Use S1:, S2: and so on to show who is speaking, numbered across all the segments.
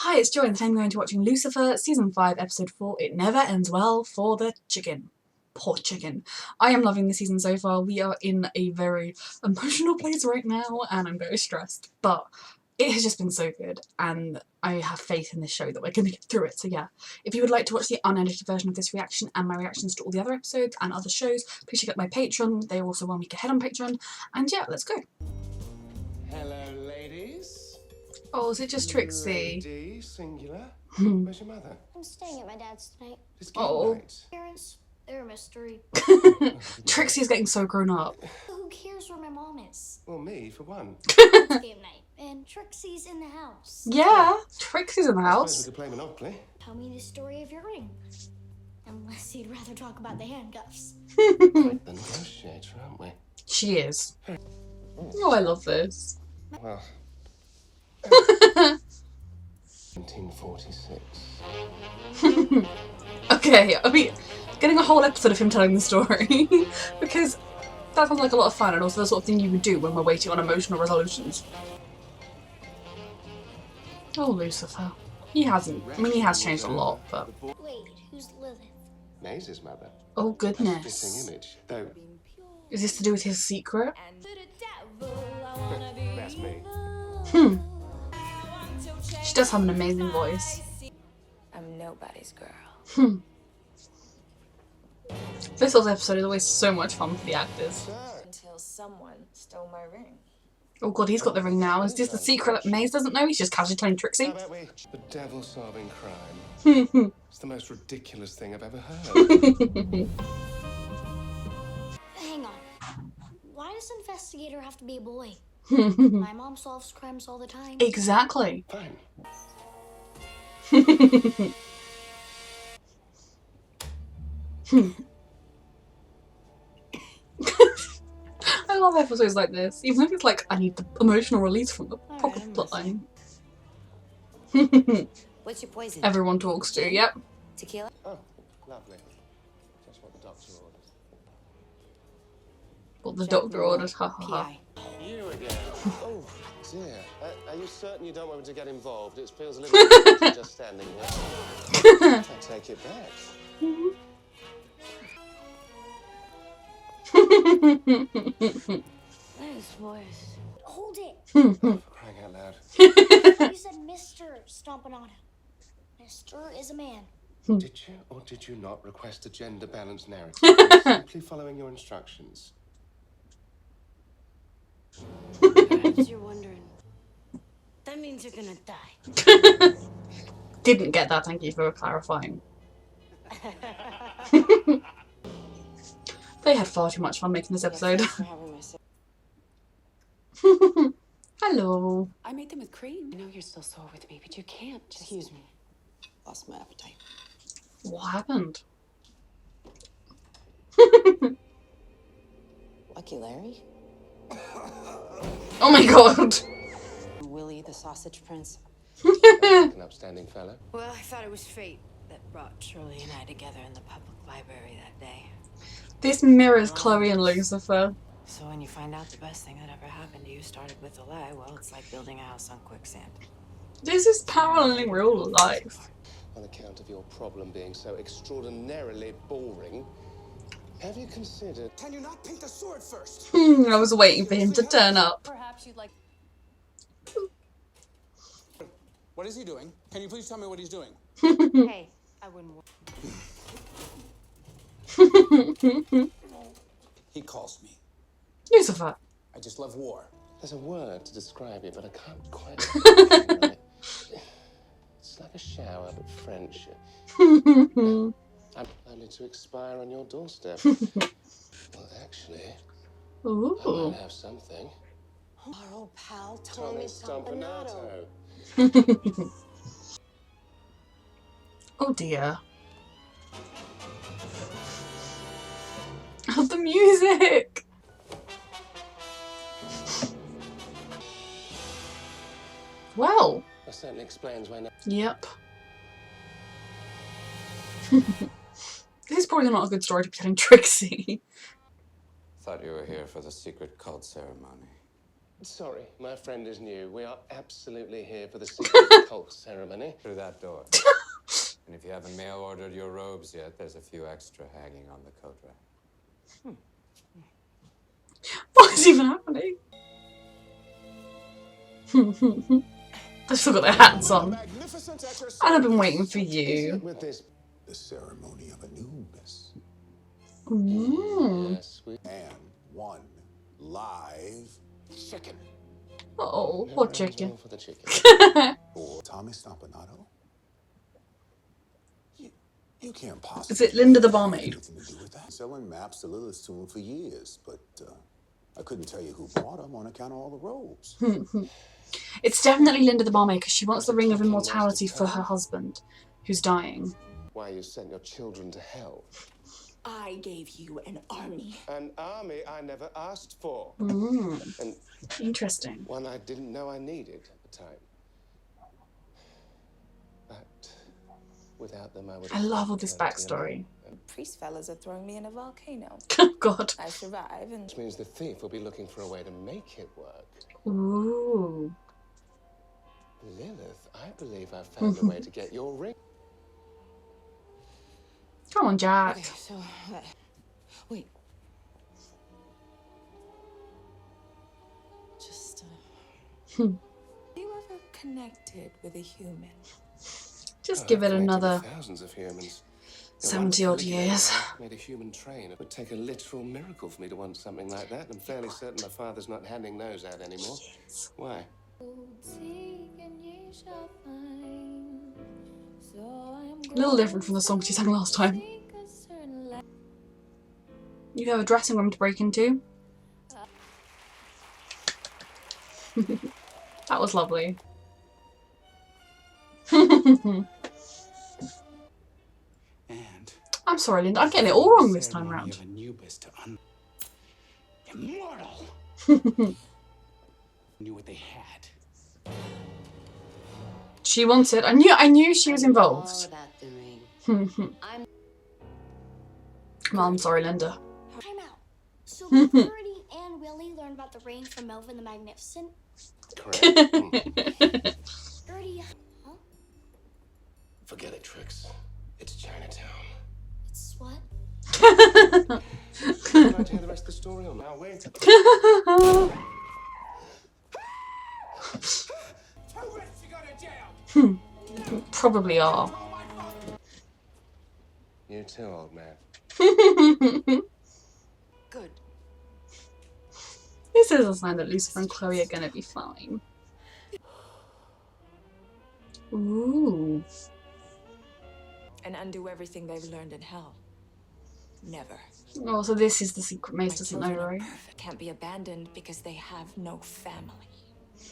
S1: Hi, it's Joy and today I'm going to be watching Lucifer, Season 5, Episode 4, It Never Ends Well for the Chicken. Poor chicken. I am loving the season so far. We are in a very emotional place right now and I'm very stressed, but it has just been so good and I have faith in this show that we're going to get through it. So yeah, if you would like to watch the unedited version of this reaction and my reactions to all the other episodes and other shows, please check out my Patreon. They are also 1 week ahead on Patreon. And yeah, let's go.
S2: Hello, ladies.
S1: Oh, is it just Trixie?
S2: Lady, singular. Where's your mother?
S3: I'm staying at my dad's tonight.
S2: It's game night.
S3: Parents, they're a mystery.
S1: Trixie's getting so grown up.
S3: Who cares where my mom is?
S2: Well, me, for one.
S3: It's game night, and Trixie's in the house.
S1: Yeah, Trixie's in the
S2: I suppose
S1: house.
S2: we could play Monopoly.
S3: Tell me the story of your ring. Unless you'd rather talk about the handcuffs.
S2: Quite the negotiator, aren't we?
S1: She is. Oh, I love this.
S2: Well, 1946.
S1: Okay, I mean, getting a whole episode of him telling the story because that sounds like a lot of fun and also the sort of thing you would do when we're waiting on emotional resolutions. Oh, Lucifer. He hasn't. I mean, he has changed a lot, but.
S3: Wait, who's Lilith?
S2: Maisie mother.
S1: Oh,
S2: A
S1: goodness.
S2: fitting image, though.
S1: Is this to do with his secret?
S2: That's me.
S1: She does have an amazing voice.
S4: I'm nobody's girl.
S1: This whole episode is always so much fun for the actors.
S4: Until someone stole my ring.
S1: Oh god, he's got the ring now. Is this the secret that Maze doesn't know? He's just casually telling Trixie.
S2: How about we? The devil solving crime. It's the most ridiculous thing I've ever heard.
S3: Hang on. Why does investigator have to be a boy? My mom solves crimes all the time.
S1: Exactly.
S2: Fine.
S1: I love episodes like this, even if it's like I need the emotional release from the proper plotline.
S4: What's your poison?
S1: Everyone talks to, yep.
S4: Tequila?
S2: Oh, lovely. Just what the doctor ordered.
S1: What the doctor ordered, ha ha ha.
S4: PI.
S2: You again. Oh, dear. Are you certain you don't want me to get involved? It feels a little bit just standing here. I take it back.
S3: Nice voice. Hold it.
S2: For crying out loud.
S3: You said Mr. Stompanato. Mr. is a man.
S2: Did you or did you not request a gender balanced narrative? I'm simply following your instructions.
S5: Perhaps you're wondering. That means you're gonna die.
S1: Didn't get that, thank you for clarifying. They had far too much fun making this episode.
S4: For having my sister.
S1: Hello.
S5: I made them with cream. I know you're still sore with me, but you can't. Excuse me. Lost my appetite.
S1: What happened?
S4: Lucky Larry?
S1: Oh my god.
S4: Willie, the sausage prince.
S2: An upstanding fellow.
S5: Well, I thought it was fate that brought Shirley and I together in the public library that day.
S1: This mirrors Chloe and Lucifer.
S4: So when you find out the best thing that ever happened to you started with a lie, well, it's like building a house on quicksand.
S1: This is paralleling real life.
S2: On account of your problem being so extraordinarily boring, have you considered... Can you not paint the sword first?
S1: I was waiting for him to turn up.
S5: Perhaps you'd like.
S6: What is he doing? Can you please tell me what he's doing?
S4: Hey, I wouldn't.
S6: He calls me.
S1: Lucifer.
S6: I just love war.
S2: There's a word to describe it, but I can't quite... It's like a shower, but French. I'm only to expire on your doorstep. Well, actually, I
S1: Ooh.
S2: might have something.
S4: Our old pal,
S2: Tommy Stompanato.
S1: Oh dear. Oh, the music! Well.
S2: That certainly explains why...
S1: Yep. This is probably not a good story to be telling Trixie.
S7: Thought you were here for the secret cult ceremony.
S2: Sorry, my friend is new. We are absolutely here for the secret cult ceremony.
S7: Through that door. And if you haven't mail ordered your robes yet, there's a few extra hanging on the coat rack.
S1: What is even happening? They've still got their hats on. And I've been waiting for you.
S2: With this.
S8: The ceremony of Anubis.
S1: Ooh.
S2: Yes,
S8: And one live chicken.
S1: Oh, poor chicken.
S2: For the chicken.
S8: Or Tommy Stompanato. You can't possibly.
S1: Is it Linda the barmaid?
S8: Anything to do with that? Selling maps to Lilith's tomb for years, but I couldn't tell you who bought them on account of all the robes.
S1: It's definitely Linda the barmaid because she wants the ring of immortality for her husband, who's dying.
S2: Why you sent your children to hell?
S9: I gave you an army.
S2: An army I never asked for. And
S1: Interesting.
S2: one I didn't know I needed at the time. But without them, I would.
S1: I love all this backstory.
S9: Priest fellas are throwing me in a volcano.
S1: Oh God.
S9: I survive and
S2: Which means the thief will be looking for a way to make it work.
S1: Ooh.
S2: Lilith, I believe I've found a way to get your ring.
S1: Come on, Jack.
S9: okay, so wait. Just have you ever connected with a human?
S1: Just give it
S2: I've connected
S1: another
S2: with thousands of humans.
S1: 70 odd years.
S2: I made a human train. It would take a literal miracle for me to want something like that. I'm fairly certain my father's not handing those out anymore. Why?
S1: A little different from the song she sang last time. You have a dressing room to break into. That was lovely.
S6: And
S1: I'm sorry, Linda. I'm getting it all wrong this time round.
S6: of Anubis to immortal. Knew what they had.
S1: She wants it. I knew she was involved.
S5: All about the ring.
S1: Well, I'm sorry, Linda.
S3: Time out. So Birdie and Willie learned about the ring from Melvin the Magnificent.
S2: Correct?
S3: Birdie, huh?
S2: Forget it, Trix. It's Chinatown.
S3: It's what?
S2: Would you like to hear the rest of the story or now? Wait.
S1: Probably are.
S2: You too, old man.
S9: Good.
S1: This is a sign that Lucifer and Chloe are gonna be fine. Ooh.
S9: And undo everything they've learned in hell. Never.
S1: Oh, so this is the secret
S9: My
S1: Mace doesn't know,
S9: children are
S1: right?
S9: perfect. Can't be abandoned because they have no family.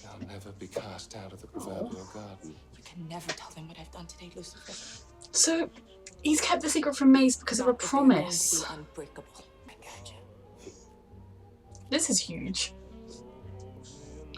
S2: They'll never be cast out of the proverbial garden.
S9: You can never tell them what I've done today, Lucifer.
S1: So, he's kept the secret from Mace because of a
S9: Not that they're going
S1: promise.
S9: to be unbreakable. I gotcha.
S1: This is huge.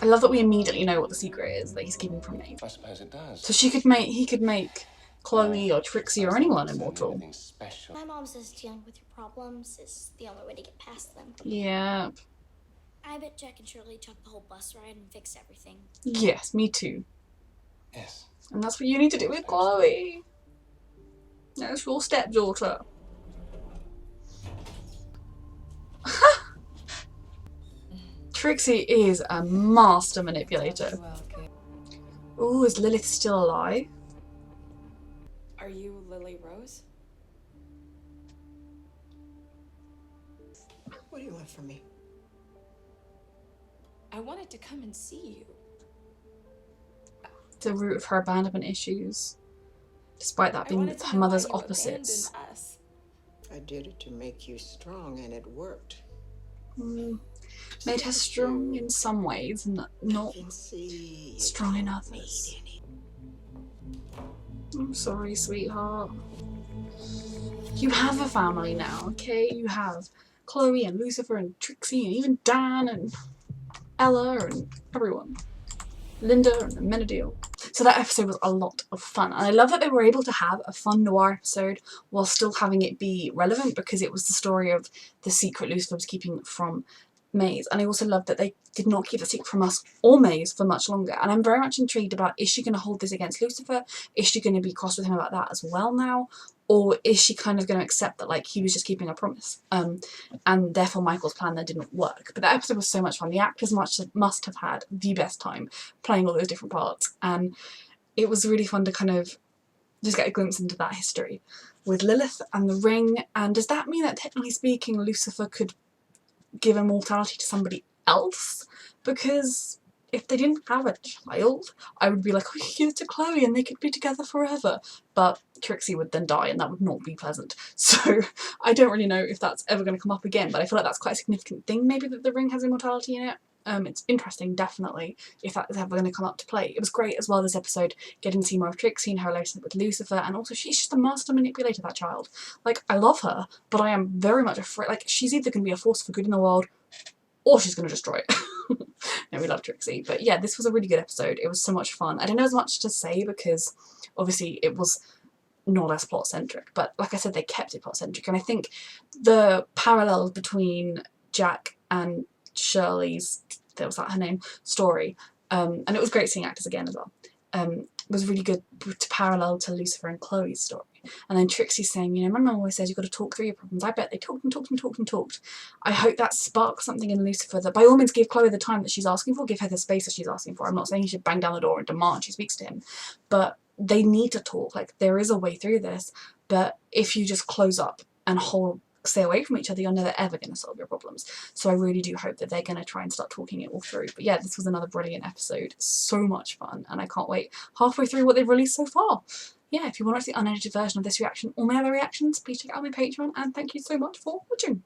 S1: I love that we immediately know what the secret is that he's keeping from Mace.
S2: I suppose it does.
S1: So he could make Chloe or Trixie or anyone immortal.
S2: Anything special.
S3: My mom says dealing with your problems is the only way to get past them.
S1: Yeah.
S3: I bet Jack and Shirley took the whole bus ride and fixed everything.
S1: Yes, me too.
S2: Yes.
S1: And that's what you need to do with Chloe. That's your stepdaughter. Trixie is a master manipulator. Ooh, is Lilith still alive?
S9: Are you Lily Rose?
S4: What do you want from me?
S9: I wanted to come and see you.
S1: The root of her abandonment issues. Despite that
S9: I
S1: being
S9: wanted to
S1: her
S9: know why
S1: mother's
S9: you
S1: opposites.
S9: abandoned us.
S4: I did it to make you strong, and it worked.
S1: Made her strong in some ways and not
S4: I can see you
S1: strong in
S4: don't
S1: others.
S4: need
S1: I'm sorry, sweetheart. You have a family now, okay? You have Chloe and Lucifer and Trixie and even Dan and Ella and everyone. Linda and Menadil. So that episode was a lot of fun. And I love that they were able to have a fun noir episode while still having it be relevant because it was the story of the secret Lucifer was keeping from Maze, and I also love that they did not keep the secret from us or Maze for much longer, and I'm very much intrigued about, is she going to hold this against Lucifer? Is she going to be cross with him about that as well now? Or is she kind of going to accept that, like, he was just keeping a promise, and therefore Michael's plan that didn't work? But that episode was so much fun. The actors must have had the best time playing all those different parts, and it was really fun to kind of just get a glimpse into that history with Lilith and the ring. And does that mean that, technically speaking, Lucifer could give immortality to somebody else? Because if they didn't have a child, I would be like, oh, you give it to Chloe and they could be together forever. But Trixie would then die and that would not be pleasant. So I don't really know if that's ever going to come up again, but I feel like that's quite a significant thing, maybe, that the ring has immortality in it. It's interesting, definitely, if that is ever going to come up to play. It was great as well, this episode, getting to see more of Trixie and her relationship with Lucifer, and also she's just a master manipulator, that child. Like, I love her, but I am very much afraid, like, she's either going to be a force for good in the world, or she's going to destroy it. No, we love Trixie. But yeah, this was a really good episode. It was so much fun. I don't know as much to say because obviously it was not as plot-centric, but like I said, they kept it plot-centric, and I think the parallels between Jack and Shirley's, was that her name, story, and it was great seeing actors again as well, was really good to parallel to Lucifer and Chloe's story. And then Trixie saying, you know, my mum always says you've got to talk through your problems. I bet they talked and talked and talked and talked. I hope that sparks something in Lucifer, that by all means give Chloe the time that she's asking for, give her the space that she's asking for. I'm not saying you should bang down the door and demand she speaks to him, but they need to talk. Like, there is a way through this, but if you just close up and stay away from each other, you're never ever going to solve your problems. So I really do hope that they're going to try and start talking it all through. But yeah, this was another brilliant episode. So much fun, and I can't wait halfway through what they've released so far. Yeah, if you want to see the unedited version of this reaction or my other reactions, please check out my Patreon, and thank you so much for watching.